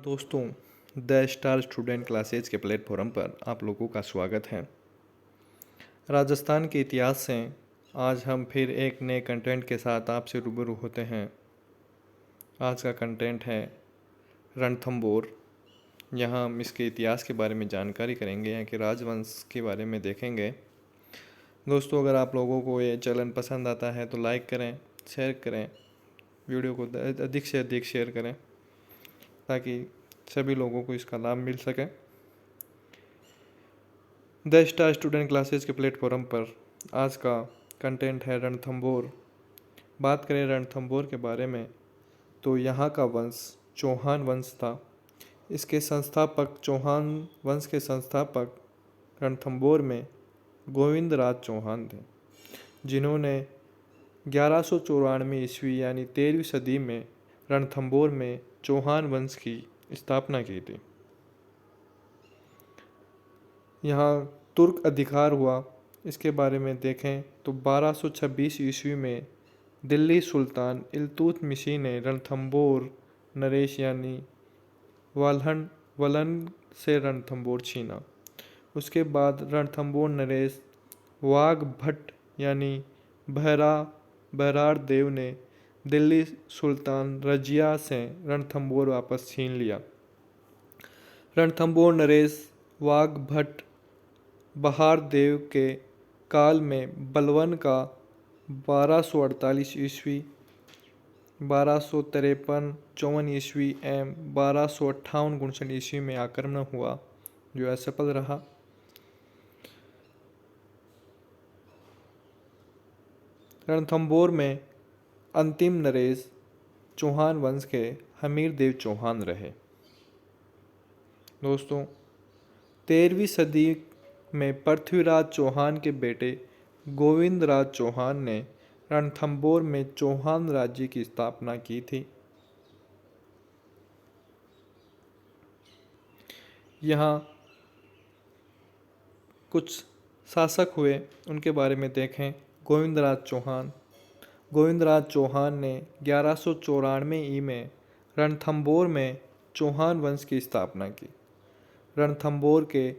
दोस्तों, the star student classes के platform पर आप लोगों का स्वागत है। राजस्थान के इतिहास से आज हम फिर एक नए कंटेंट के साथ आपसे रूबरू होते हैं। आज का कंटेंट है रणथंभौर। यहाँ हम इसके इतिहास के बारे में जानकारी करेंगे, यहाँ के राजवंश के बारे में देखेंगे। दोस्तों, अगर आप लोगों को ये चैनल पसंद आता है तो लाइक करें, शेयर करें, वीडियो को अधिक से अधिक शेयर करें ताकि सभी लोगों को इसका लाभ मिल सके। द स्टार स्टूडेंट क्लासेस के प्लेटफॉर्म पर आज का कंटेंट है रणथंभौर। बात करें रणथंभौर के बारे में तो यहाँ का वंश चौहान वंश था। इसके संस्थापक चौहान वंश के संस्थापक रणथंभौर में गोविंदराज चौहान थे, जिन्होंने 1194 ईस्वी यानी 13वीं सदी में रणथंभौर में चौहान वंश की स्थापना की थी। यहाँ तुर्क अधिकार हुआ, इसके बारे में देखें तो 1226 ईस्वी में दिल्ली सुल्तान इल्तुतमिशी ने रणथंभौर नरेश यानी वलन से रणथंभौर छीना। उसके बाद रणथंभौर नरेश वाघ भट्ट यानी बहरार देव ने दिल्ली सुल्तान रजिया से रणथंभौर वापस छीन लिया। रणथंभौर नरेश वाघ भट्ट बहार देव के काल में बलवन का 1248 ईस्वी, 1253-54 ईस्वी एवं 1258-59 ईस्वी में आक्रमण हुआ, जो असफल रहा। रणथंभौर में अंतिम नरेश चौहान वंश के हमीर देव चौहान रहे। दोस्तों, 13वीं सदी में पृथ्वीराज चौहान के बेटे गोविंदराज चौहान ने रणथंभौर में चौहान राज्य की स्थापना की थी। यहाँ कुछ शासक हुए, उनके बारे में देखें। गोविंदराज चौहान ने 1194 ई में रणथंभौर में चौहान वंश की स्थापना की। रणथंभौर के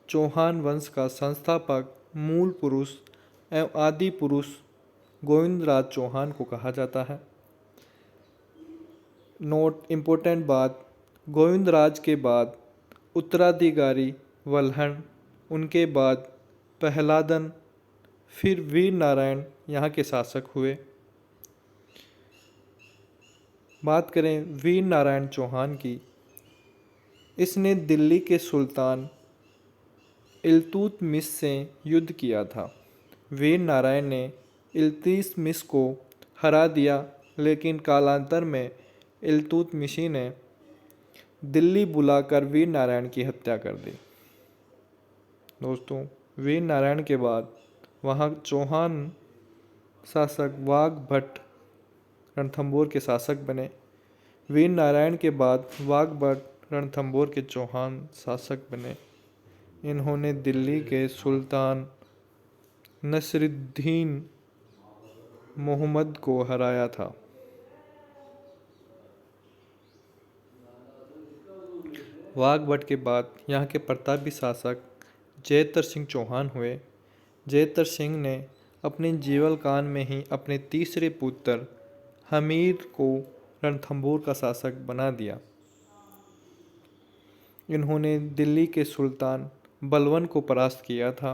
चौहान वंश का संस्थापक मूल पुरुष एवं आदि पुरुष गोविंदराज चौहान को कहा जाता है। नोट इम्पोर्टेंट बात, गोविंदराज के बाद उत्तराधिकारी वल्हण, उनके बाद प्रहलादन, फिर वीर नारायण यहाँ के शासक हुए। बात करें वीर नारायण चौहान की, इसने दिल्ली के सुल्तान इल्तुतमिश से युद्ध किया था। वीर नारायण ने इल्तुतमिश को हरा दिया, लेकिन कालांतर में इल्तुतमिशी ने दिल्ली बुलाकर वीर नारायण की हत्या कर दी। दोस्तों, वीर नारायण के बाद वहाँ चौहान शासक वाघ भट्ट रणथंभौर के शासक बने। वीर नारायण के बाद वाघ भट्ट रणथंभौर के चौहान शासक बने। इन्होंने दिल्ली के सुल्तान नसरुद्दीन मोहम्मद को हराया था। वाघ भट्ट के बाद यहाँ के प्रतापी शासक जयतर सिंह चौहान हुए। जयतर सिंह ने अपने जीवन काल में ही अपने तीसरे पुत्र हमीर को रणथंभौर का शासक बना दिया। इन्होंने दिल्ली के सुल्तान बलवन को परास्त किया था।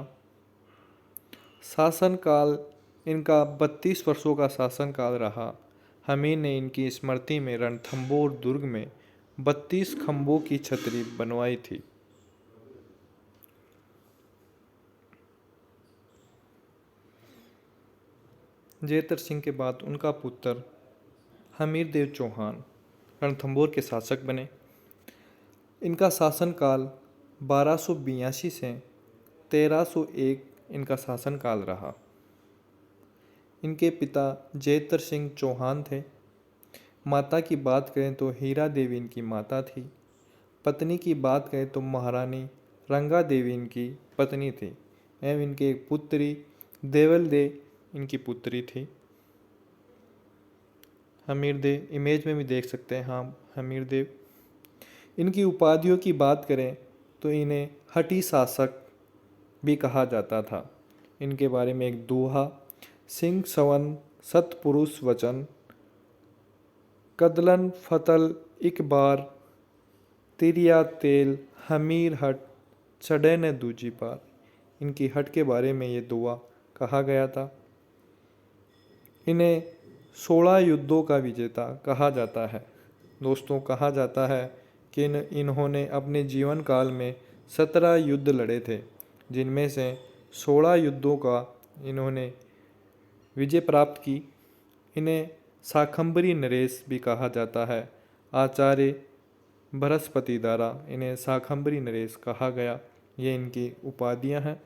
शासनकाल इनका 32 वर्षों का शासनकाल रहा। हमीर ने इनकी स्मृति में रणथंभौर दुर्ग में 32 खंभों की छतरी बनवाई थी। जयतर सिंह के बाद उनका पुत्र हमीर देव चौहान रणथंभौर के शासक बने। इनका शासनकाल 1282 से 1301 इनका शासनकाल रहा। इनके पिता जयतर सिंह चौहान थे। माता की बात करें तो हीरा देवी इनकी माता थी। पत्नी की बात करें तो महारानी रंगा देवी इनकी पत्नी थी एवं इनके एक पुत्री देवल दे इनकी पुत्री थी। हमीर देव इमेज में भी देख सकते हैं, हाँ, हमीर देव। इनकी उपाधियों की बात करें तो इन्हें हठी शासक भी कहा जाता था। इनके बारे में एक दोहा, सिंह सवन सतपुरुष वचन, कदलन फतल इक बार, तिरिया तेल हमीर हट, चढ़े न दूजी पार। इनकी हट के बारे में ये दुआ कहा गया था। इन्हें 16 युद्धों का विजेता कहा जाता है। दोस्तों, कहा जाता है कि इन्होंने अपने जीवन काल में 17 युद्ध लड़े थे, जिनमें से 16 युद्धों का इन्होंने विजय प्राप्त की। इन्हें शाकंभरी नरेश भी कहा जाता है। आचार्य बृहस्पति द्वारा इन्हें शाकंभरी नरेश कहा गया। ये इनकी उपाधियां हैं।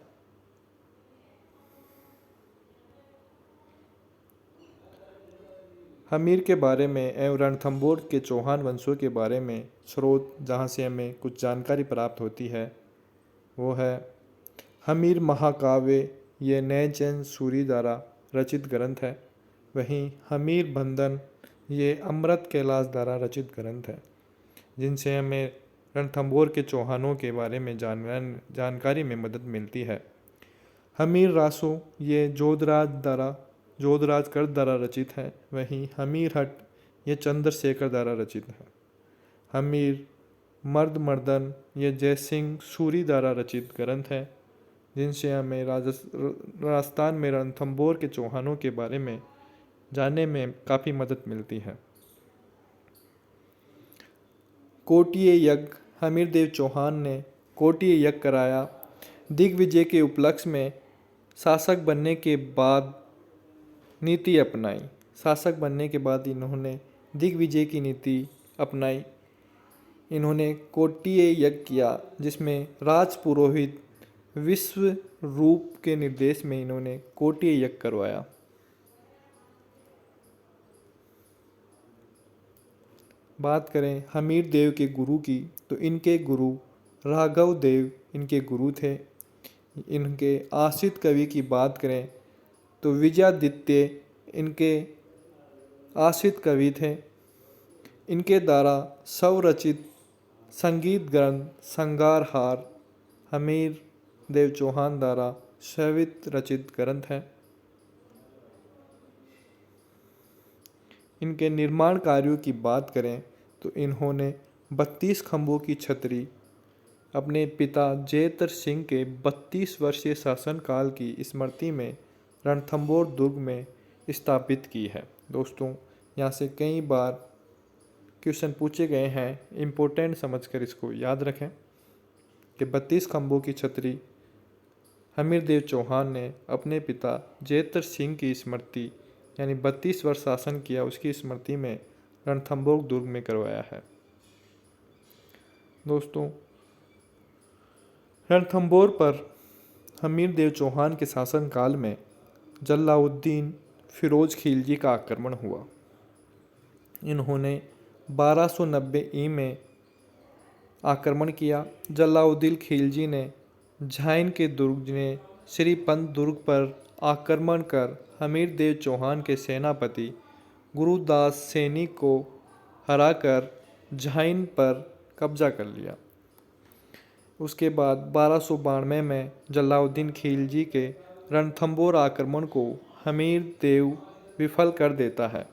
हमीर के बारे में एवं रणथंभौर के चौहान वंशों के बारे में स्रोत जहाँ से हमें कुछ जानकारी प्राप्त होती है वो है हमीर महाकाव्य। ये नैचैन सूरी द्वारा रचित ग्रंथ है। वहीं हमीर बंधन ये अमृत कैलाश द्वारा रचित ग्रंथ है, जिनसे हमें रणथंभौर के चौहानों के बारे में जानकारी में मदद मिलती है। हमीर रासो ये जोधराज कर द्वारा रचित है। वहीं हमीर हट ये चंद्रशेखर द्वारा रचित है। हमीर मर्द मर्दन ये जयसिंह सूरी द्वारा रचित ग्रंथ है, जिनसे हमें राजस्थान में रणथंभौर के चौहानों के बारे में जानने में काफ़ी मदद मिलती है। कोटिय यज्ञ, हमीर देव चौहान ने कोटिय यज्ञ कराया। दिग्विजय के उपलक्ष्य में शासक बनने के बाद नीति अपनाई। शासक बनने के बाद इन्होंने दिग्विजय की नीति अपनाई। इन्होंने कोटिय यज्ञ किया, जिसमें राजपुरोहित विश्व रूप के निर्देश में इन्होंने कोटिय यज्ञ करवाया। बात करें हमीर देव के गुरु की तो इनके गुरु राघव देव इनके गुरु थे। इनके आश्रित कवि की बात करें तो विजयादित्य इनके आश्रित कवि थे। इनके द्वारा स्वरचित संगीत ग्रंथ संगारहार हमीर देव चौहान द्वारा स्ववित रचित ग्रंथ है। इनके निर्माण कार्यों की बात करें तो इन्होंने 32 खंभों की छतरी अपने पिता जयत्र सिंह के 32 वर्षीय शासनकाल की स्मृति में रणथंभौर दुर्ग में स्थापित की है। दोस्तों, यहाँ से कई बार क्वेश्चन पूछे गए हैं, इम्पोर्टेंट समझकर इसको याद रखें कि 32 खंभों की छतरी हमीर देव चौहान ने अपने पिता जयत्र सिंह की स्मृति यानी 32 वर्ष शासन किया उसकी स्मृति में रणथंभौर दुर्ग में करवाया है। दोस्तों, रणथंभौर पर हमीर देव चौहान के शासनकाल में जलालुद्दीन फिरोज खिलजी का आक्रमण हुआ। इन्होंने 1290 ई में आक्रमण किया। जलालुद्दीन खिलजी ने झाइन के दुर्ग में श्रीपंत दुर्ग पर आक्रमण कर हमीर देव चौहान के सेनापति गुरुदास सैनी को हराकर झाइन पर कब्जा कर लिया। उसके बाद 1292 में जलालुद्दीन खिलजी के रणथंभौर आक्रमण को हमीर देव विफल कर देता है।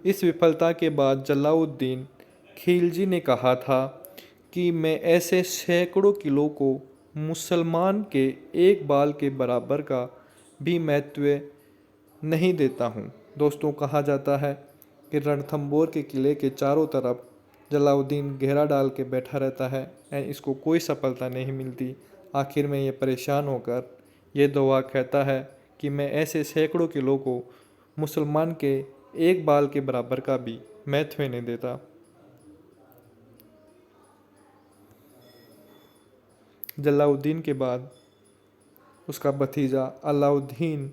इस विफलता के बाद जलालुद्दीन खिलजी ने कहा था कि मैं ऐसे सैकड़ों किलो को मुसलमान के एक बाल के बराबर का भी महत्व नहीं देता हूँ। दोस्तों, कहा जाता है कि रणथंभौर के किले के चारों तरफ जलालुद्दीन घेरा डाल के बैठा रहता है एंड इसको कोई सफलता नहीं मिलती। आखिर में ये परेशान होकर ये दुआ कहता है कि मैं ऐसे सैकड़ों किलो को मुसलमान के एक बाल के बराबर का भी महत्व नहीं देता। जलालुद्दीन के बाद उसका भतीजा अलाउद्दीन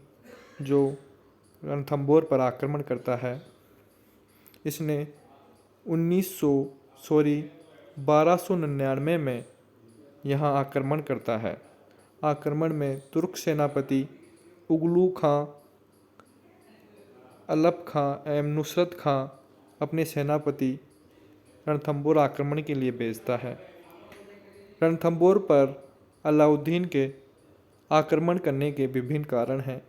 जो रणथंभौर पर आक्रमण करता है, इसने 1299 में यहाँ आक्रमण करता है। आक्रमण में तुर्क सेनापति उगलू खां, अलप खां एवं नुसरत खां अपने सेनापति रणथंबोर आक्रमण के लिए भेजता है। रणथंबोर पर अलाउद्दीन के आक्रमण करने के विभिन्न कारण हैं।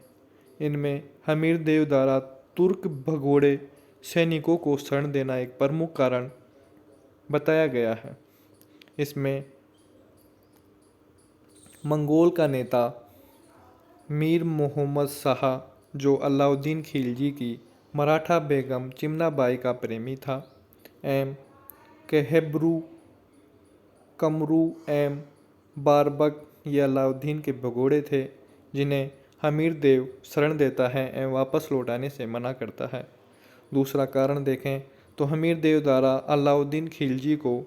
इनमें हमीर देव द्वारा तुर्क भगोड़े सैनिकों को शरण देना एक प्रमुख कारण बताया गया है। इसमें मंगोल का नेता मीर मोहम्मद शाह, जो अलाउद्दीन खिलजी की मराठा बेगम चिमनाबाई का प्रेमी था, एम कहबरू कमरू एम बारबक, ये अलाउद्दीन के भगोड़े थे जिन्हें हमीर देव शरण देता है एवं वापस लौटाने से मना करता है। दूसरा कारण देखें तो हमीर देव द्वारा अलाउद्दीन खिलजी को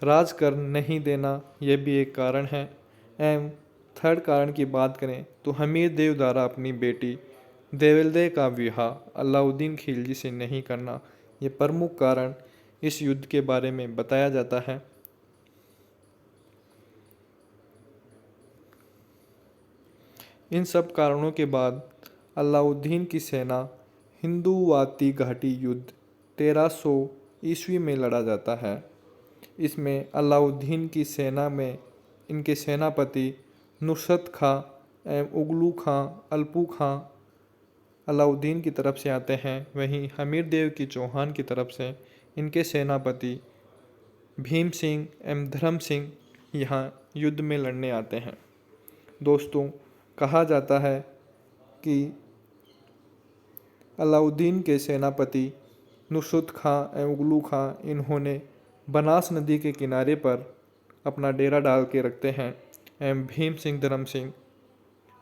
राज कर नहीं देना, यह भी एक कारण है। एवं थर्ड कारण की बात करें तो हमीर देव द्वारा अपनी बेटी देवलदे का विवाह अलाउद्दीन खिलजी से नहीं करना, ये प्रमुख कारण इस युद्ध के बारे में बताया जाता है। इन सब कारणों के बाद अलाउद्दीन की सेना हिंदुवाती घाटी युद्ध 1300 ईस्वी में लड़ा जाता है। इसमें अलाउद्दीन की सेना में इनके सेनापति नुसरत खां एवं उगलू खां, अल्पू खां अलाउद्दीन की तरफ से आते हैं। वहीं हमीर देव की चौहान की तरफ से इनके सेनापति भीम सिंह एवं धर्म सिंह यहाँ युद्ध में लड़ने आते हैं। दोस्तों, कहा जाता है कि अलाउद्दीन के सेनापति नुसरत खां एवं उगलू खां, इन्होंने बनास नदी के किनारे पर अपना डेरा डाल के रखते हैं एवं भीम सिंह, धर्म सिंह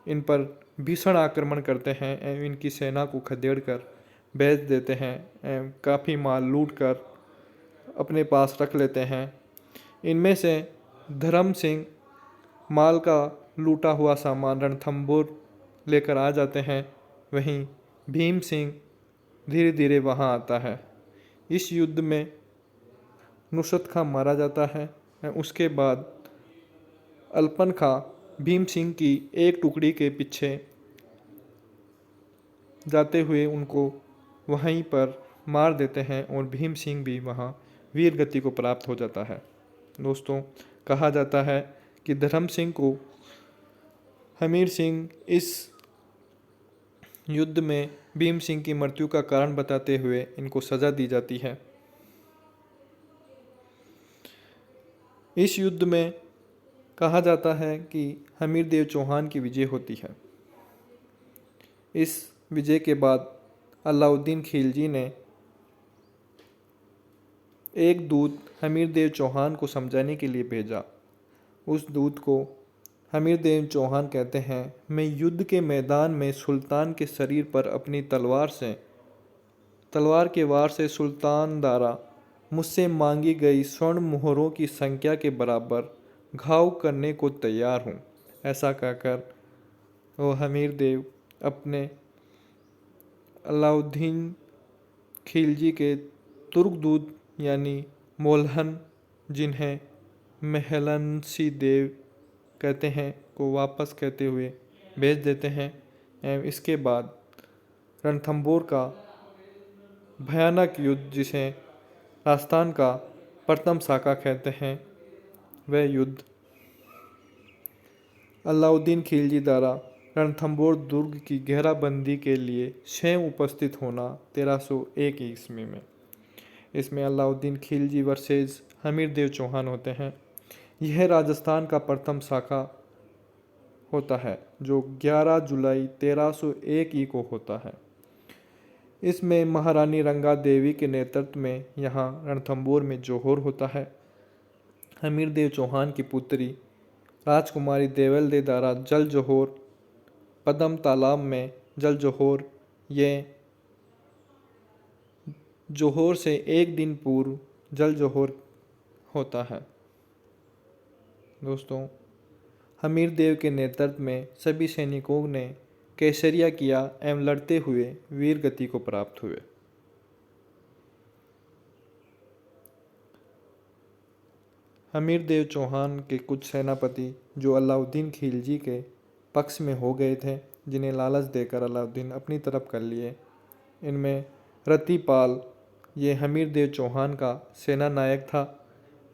इन पर भीषण आक्रमण करते हैं एवं इनकी सेना को खदेड़ कर बेच देते हैं एवं काफ़ी माल लूट कर अपने पास रख लेते हैं। इनमें से धर्म सिंह माल का लूटा हुआ सामान रणथंबोर लेकर आ जाते हैं। वहीं भीम सिंह धीरे धीरे वहां आता है। इस युद्ध में नुसरत खां मारा जाता है। उसके बाद अल्पन खां भीम सिंह की एक टुकड़ी के पीछे जाते हुए उनको वहीं पर मार देते हैं और भीम सिंह भी वहां वीर गति को प्राप्त हो जाता है। दोस्तों, कहा जाता है कि धर्म सिंह को हमीर सिंह इस युद्ध में भीम सिंह की मृत्यु का कारण बताते हुए इनको सजा दी जाती है। इस युद्ध में कहा जाता है कि हमीर देव चौहान की विजय होती है। इस विजय के बाद अलाउद्दीन खिलजी ने एक दूत हमीर देव चौहान को समझाने के लिए भेजा। उस दूत को हमीर देव चौहान कहते हैं, मैं युद्ध के मैदान में सुल्तान के शरीर पर अपनी तलवार के वार से सुल्तान द्वारा मुझसे मांगी गई स्वर्ण मोहरों की संख्या के बराबर घाव करने को तैयार हूँ। ऐसा कहकर वो हमीर देव अपने अलाउद्दीन खिलजी के तुर्क दूत यानी मोलहन, जिन्हें मेहलनसी देव कहते हैं, को वापस कहते हुए भेज देते हैं। एवं इसके बाद रणथंबोर का भयानक युद्ध, जिसे राजस्थान का प्रथम शाखा कहते हैं, वह युद्ध अलाउद्दीन खिलजी द्वारा रणथंबोर दुर्ग की घेराबंदी के लिए स्वयं उपस्थित होना 1301 ईस्वी में। इसमें अलाउद्दीन खिलजी वर्सेस हमीर देव चौहान होते हैं। यह राजस्थान का प्रथम शाखा होता है जो 11 जुलाई 1301 ई को होता है। इसमें महारानी रंगा देवी के नेतृत्व में यहाँ रणथंबोर में जोहर होता है। हमीर देव चौहान की पुत्री राजकुमारी देवलदे द्वारा जल जोहर, पद्म तालाब में जल जोहर, ये जोहर से एक दिन पूर्व जल जोहर होता है। दोस्तों, हमीर देव के नेतृत्व में सभी सैनिकों ने केसरिया किया एवं लड़ते हुए वीर गति को प्राप्त हुए। हमीर देव चौहान के कुछ सेनापति जो अलाउद्दीन खिलजी के पक्ष में हो गए थे, जिन्हें लालच देकर अलाउद्दीन अपनी तरफ कर लिए, इनमें रतिपाल, ये हमीरदेव चौहान का सेना नायक था।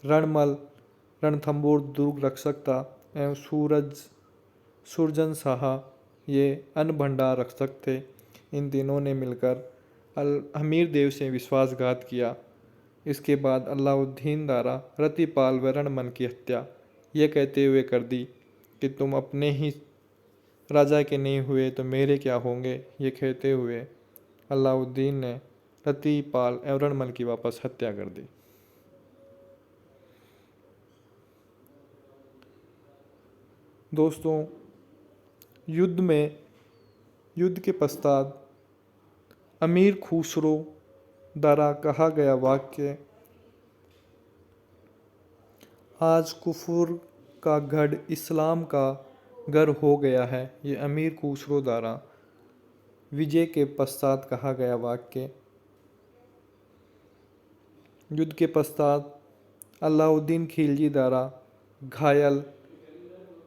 रणमल रणथंभौर दुर्ग रक्षक था एवं सुरजन शाह ये अन्न भंडार रक्षक थे। इन तीनों ने मिलकर हमीरदेव से विश्वासघात किया। इसके बाद अलाउद्दीन द्वारा रतिपाल व रणमल की हत्या ये कहते हुए कर दी कि तुम अपने ही राजा के नहीं हुए तो मेरे क्या होंगे। ये कहते हुए अलाउद्दीन ने रतिपाल एवं रणमल की वापस हत्या कर दी। दोस्तों, युद्ध के पश्चात अमीर खुसरो द्वारा कहा गया वाक्य, आज कुफर का गढ़ इस्लाम का घर हो गया है, ये अमीर खुसरो द्वारा विजय के पश्चात कहा गया वाक्य। युद्ध के पश्चात अलाउद्दीन खिलजी द्वारा घायल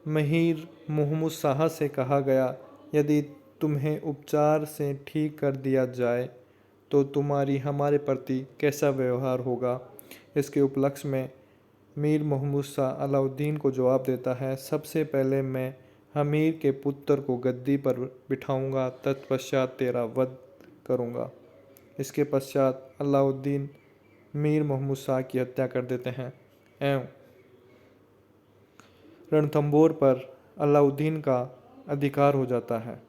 मीर मुहम्मद शाह से कहा गया, यदि तुम्हें उपचार से ठीक कर दिया जाए तो तुम्हारी हमारे प्रति कैसा व्यवहार होगा। इसके उपलक्ष्य में मीर मुहम्मद शाह अलाउद्दीन को जवाब देता है, सबसे पहले मैं हमीर के पुत्र को गद्दी पर बिठाऊंगा, तत्पश्चात तेरा वध करूंगा। इसके पश्चात अलाउद्दीन मीर मुहम्मद शाह की हत्या कर देते हैं एवं रणथंभौर पर अलाउद्दीन का अधिकार हो जाता है।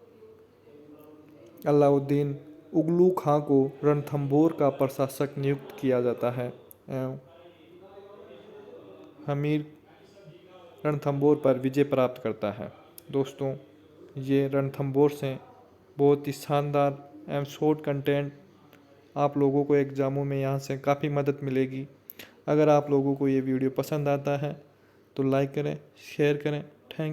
अलाउद्दीन उगलू खां को रणथंभौर का प्रशासक नियुक्त किया जाता है एवं हमीर रणथंभौर पर विजय प्राप्त करता है। दोस्तों, ये रणथंभौर से बहुत ही शानदार एवं शॉर्ट कंटेंट आप लोगों को एग्ज़ामों में यहाँ से काफ़ी मदद मिलेगी। अगर आप लोगों को ये वीडियो पसंद आता है तो लाइक करें, शेयर करें